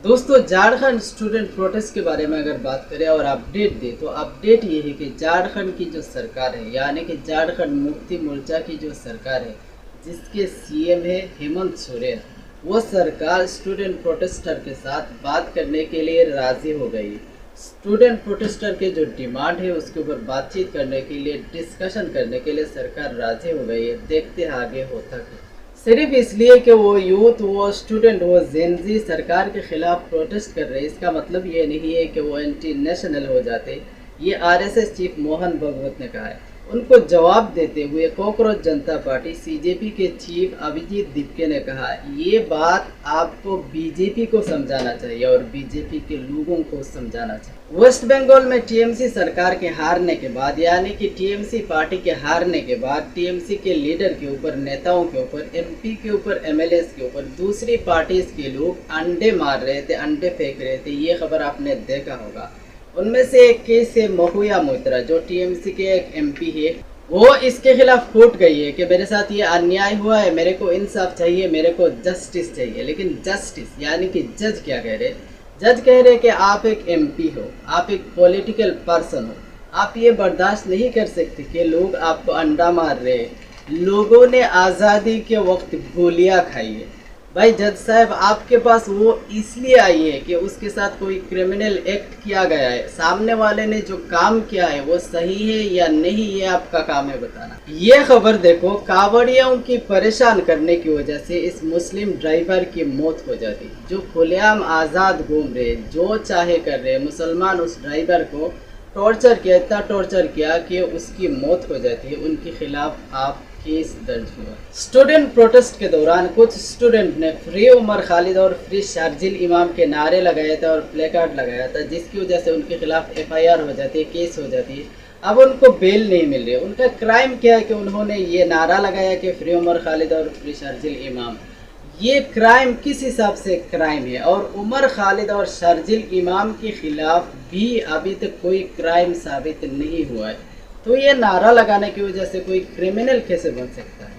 दोस्तों, Jharkhand student protest के बारे में अगर बात करें और अपडेट दें तो अपडेट ये है कि झारखंड की जो सरकार है यानी कि झारखंड मुक्ति मोर्चा की जो सरकार है जिसके सीएम है हेमंत सोरेन, वो सरकार स्टूडेंट प्रोटेस्टर के साथ बात करने के लिए राज़ी हो गई। स्टूडेंट प्रोटेस्टर के जो डिमांड है उसके ऊपर बातचीत करने के लिए, डिस्कशन करने के लिए सरकार राज़ी हो गई है। देखते हैं आगे होता क्या। सिर्फ इसलिए कि वो यूथ, वो स्टूडेंट, वो जेनजी सरकार के खिलाफ प्रोटेस्ट कर रहे हैं, इसका मतलब ये नहीं है कि वो एंटी नेशनल हो जाते। ये आरएसएस चीफ मोहन भागवत ने कहा है। उनको जवाब देते हुए कॉकरोच जनता पार्टी सीजेपी के चीफ अभिजीत दीपके ने कहा, ये बात आपको बीजेपी को समझाना चाहिए और बीजेपी के लोगों को समझाना चाहिए। वेस्ट बंगाल में टीएमसी सरकार के हारने के बाद यानी कि टीएमसी पार्टी के हारने के बाद टीएमसी के लीडर के ऊपर, नेताओं के ऊपर, एमपी के ऊपर, एमएलएस के ऊपर दूसरी पार्टीज के लोग अंडे मार रहे थे, अंडे फेंक रहे थे। ये खबर आपने देखा होगा। उनमें से एक केस है महुआ मोइत्रा, जो टीएमसी के एक एमपी है। वो इसके खिलाफ फूट गई है कि मेरे साथ ये अन्याय हुआ है, मेरे को इंसाफ चाहिए, मेरे को जस्टिस चाहिए। लेकिन जस्टिस यानी कि जज क्या कह रहे? जज कह रहे कि आप एक एमपी हो, आप एक पॉलिटिकल पर्सन हो, आप ये बर्दाश्त नहीं कर सकते कि लोग आपको अंडा मार रहे हैं। लोगों ने आज़ादी के वक्त गोलियां खाई है। भाई जज साहब, आपके पास वो इसलिए आई है कि उसके साथ कोई क्रिमिनल एक्ट किया गया है। सामने वाले ने जो काम किया है वो सही है या नहीं, ये आपका काम है बताना। ये खबर देखो, कावड़ियों की परेशान करने की वजह से इस मुस्लिम ड्राइवर की मौत हो जाती, जो खुलेआम आज़ाद घूम रहे, जो चाहे कर रहे। मुसलमान उस ड्राइवर को टॉर्चर किया, इतना टॉर्चर किया कि उसकी मौत हो जाती है। उनके खिलाफ आप केस दर्ज हुआ। स्टूडेंट प्रोटेस्ट के दौरान कुछ स्टूडेंट ने फ्री उमर खालिद और फ्री शारजिल इमाम के नारे लगाए थे और प्ले कार्ड लगाया था, जिसकी वजह से उनके खिलाफ एफआईआर हो जाती है, केस हो जाती है। अब उनको बेल नहीं मिल रही। उनका क्राइम क्या है कि उन्होंने ये नारा लगाया कि फ्री उमर खालिद और फ्री शारजिल इमाम। ये क्राइम किस हिसाब से क्राइम है? और उमर खालिद और शारजिल इमाम के खिलाफ भी अभी तक कोई क्राइम साबित नहीं हुआ है। तो ये नारा लगाने की वजह से कोई क्रिमिनल कैसे बन सकता है?